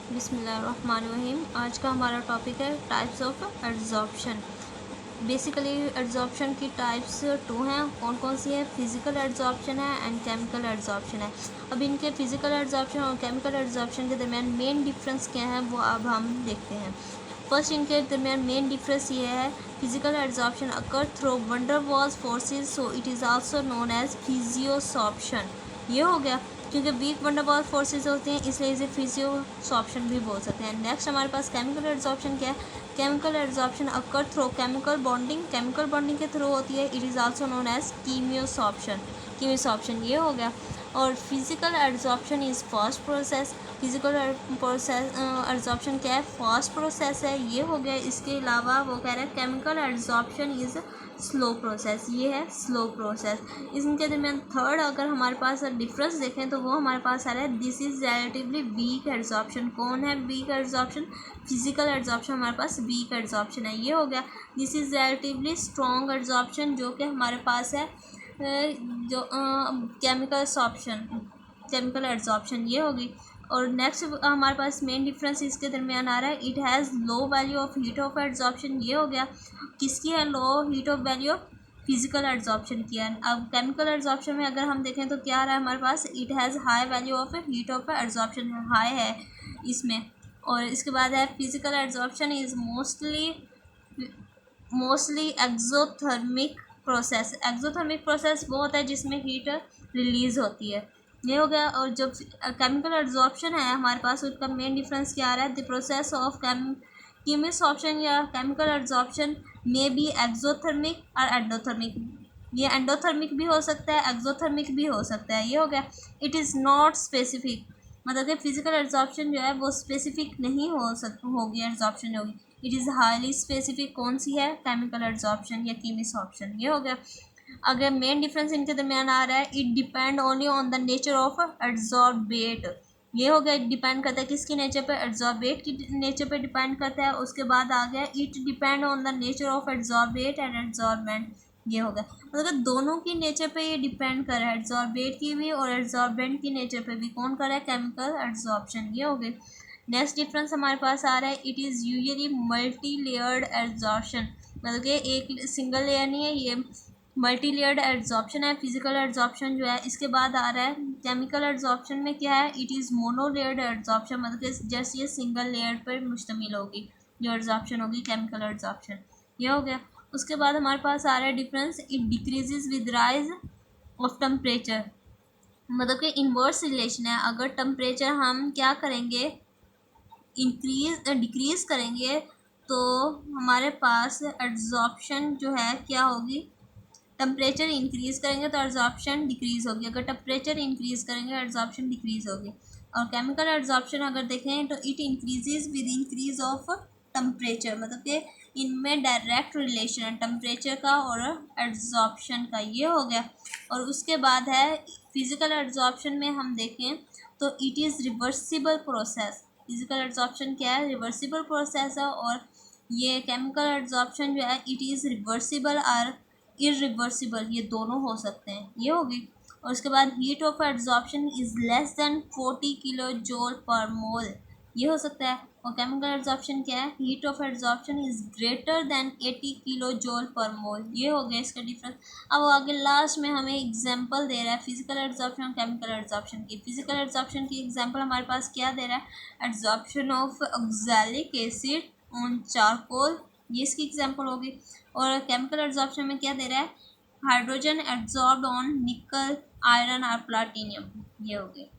बिस्मिल्लाहिर्रहमानिर्रहीम। आज का हमारा टॉपिक है types of adsorption. Basically adsorption की टाइप्स टू हैं। कौन कौन सी है? फिज़िकल एड्जॉर्प्शन है एंड केमिकल एड्जॉर्प्शन है। अब इनके फिज़िकल एड्जॉर्प्शन और केमिकल एड्जॉर्प्शन के दरमियान मेन डिफरेंस क्या है वो अब हम देखते हैं। फर्स्ट इनके दरमियान मेन डिफरेंस ये है, physical adsorption occur through van der Waals forces, so it is also known as physisorption. ये हो गया, क्योंकि वीक वंडरवॉल फोर्सेस होते हैं इसलिए इसे फिजियोसॉर्प्शन भी बोल सकते हैं। नेक्स्ट हमारे पास केमिकल एड्जॉर्प्शन क्या है? Chemical adsorption occur through chemical bonding के थ्रू होती है। It is also known as chemisorption ये हो गया। और physical adsorption is fast process. Physical adsorption क्या है? फास्ट प्रोसेस है, ये हो गया। इसके अलावा वो कह रहे हैं chemical adsorption is slow process, ये है स्लो प्रोसेस। इनके दरमियान थर्ड अगर हमारे पास डिफरेंस देखें तो वो हमारे पास आ रहा है, this is relatively weak adsorption. कौन है वीक एड्जॉर्प्शन? फिजिकल एड्जॉर्प्शन हमारे पास वीक एड्जॉर्प्शन है, ये हो गया। This is relatively strong adsorption जो कि हमारे पास है जो केमिकल एड्जॉर्प्शन ये होगी। और नेक्स्ट हमारे पास मेन डिफरेंस इसके दरमियान आ रहा है, it has low value of heat of adsorption, ये हो गया। किसकी है low heat of value? Physical adsorption की है। अब केमिकल एड्जॉर्प्शन में अगर हम देखें तो क्या आ रहा है हमारे पास, it has high value of heat of adsorption, high है इसमें। और इसके बाद है physical adsorption is mostly exothermic process. Exothermic process वो होता है जिसमें हीट रिलीज़ होती है, ये हो गया। और जब केमिकल एड्जॉर्प्शन है हमारे पास, उसका मेन डिफरेंस क्या आ रहा है, द प्रोसेस ऑफ कीमियोसॉर्प्शन या chemical adsorption may be exothermic और एंडोथर्मिक। ये एंडोथर्मिक भी हो सकता है, एक्जोथर्मिक भी हो सकता है, ये हो गया। इट इज़ नॉट स्पेसिफिक, मतलब कि फिजिकल एड्जॉर्प्शन जो है वो स्पेसिफिक नहीं होगी एड्जॉर्प्शन होगी। It is highly specific. कौन सी है? केमिकल एड्जॉर्प्शन या कीमियोसॉर्प्शन, ये हो गया। अगर मेन डिफरेंस इनके दरमियान आ रहा है, it depend only on the nature of adsorbate, ये हो गया। डिपेंड करता है किसकी नेचर पे? एड्जॉर्बेट की नेचर पे डिपेंड करता है। उसके बाद आ गया, it depend on the nature of adsorbate and adsorbent, ये हो गया। मतलब दोनों की नेचर पे ये डिपेंड कर रहा है, एड्जॉर्बेट की भी और एड्जॉर्बेंट की नेचर पे भी। कौन कर रहा है? केमिकल एड्जॉर्प्शन, ये हो गई। नेक्स्ट डिफरेंस हमारे पास आ रहा है, it is usually multi layered adsorption, मतलब कि एक सिंगल लेयर नहीं है, ये मल्टी लेयर्ड एड्जॉर्प्शन है। फिजिकल एड्जॉर्प्शन जो है इसके बाद आ रहा है केमिकल एड्जॉर्प्शन में क्या है, it is mono layered adsorption, मतलब कि जैसे ये सिंगल लेयर पर मुश्तमिल होगी जो एड्जॉर्प्शन होगी केमिकल एड्जॉर्प्शन, ये हो गया। उसके बाद हमारे पास आ रहा है difference, it decreases with rise of temperature, मतलब कि इन्वर्स रिलेशन है। अगर टेम्परेचर हम क्या करेंगे, डिक्रीज करेंगे तो हमारे पास एड्जॉर्प्शन जो है क्या होगी, टेम्परेचर इंक्रीज़ करेंगे तो एड्जॉर्प्शन डिक्रीज़ होगी, अगर टेम्परेचर इंक्रीज़ करेंगे एड्जॉर्प्शन डिक्रीज़ होगी। और केमिकल एड्जॉर्प्शन अगर देखें तो it increases with increase of temperature, मतलब कि इनमें डायरेक्ट रिलेशन है टेम्परेचर का और एड्जॉर्प्शन का, ये हो गया। और उसके बाद है फिजिकल एड्जॉर्प्शन में हम देखें तो it is reversible process. Physical adsorption क्या है? रिवर्सिबल प्रोसेस है। और ये केमिकल एड्जॉर्प्शन जो है इट इज़ रिवर्सिबल और इरिवर्सिबल, ये दोनों हो सकते हैं, ये होगी। और उसके बाद heat of adsorption is less than 40 kilo joule per mole, ये हो सकता है। और केमिकल एड्जॉर्प्शन क्या है? Heat of adsorption is greater than 80 kilo joule per mole, ये हो गया इसका डिफरेंस। अब आगे लास्ट में हमें एग्जांपल दे रहा है फिजिकल एड्जॉर्प्शन और केमिकल एड्जॉर्प्शन की। फिजिकल एड्जॉर्प्शन की एग्जांपल हमारे पास क्या दे रहा है, adsorption of oxalic acid on charcoal, ये इसकी एग्जांपल होगी। और केमिकल एड्जॉर्प्शन में क्या दे रहा है, हाइड्रोजन एब्जॉर्ब्ड ऑन निकल, आयरन और प्लाटिनियम, ये हो गए।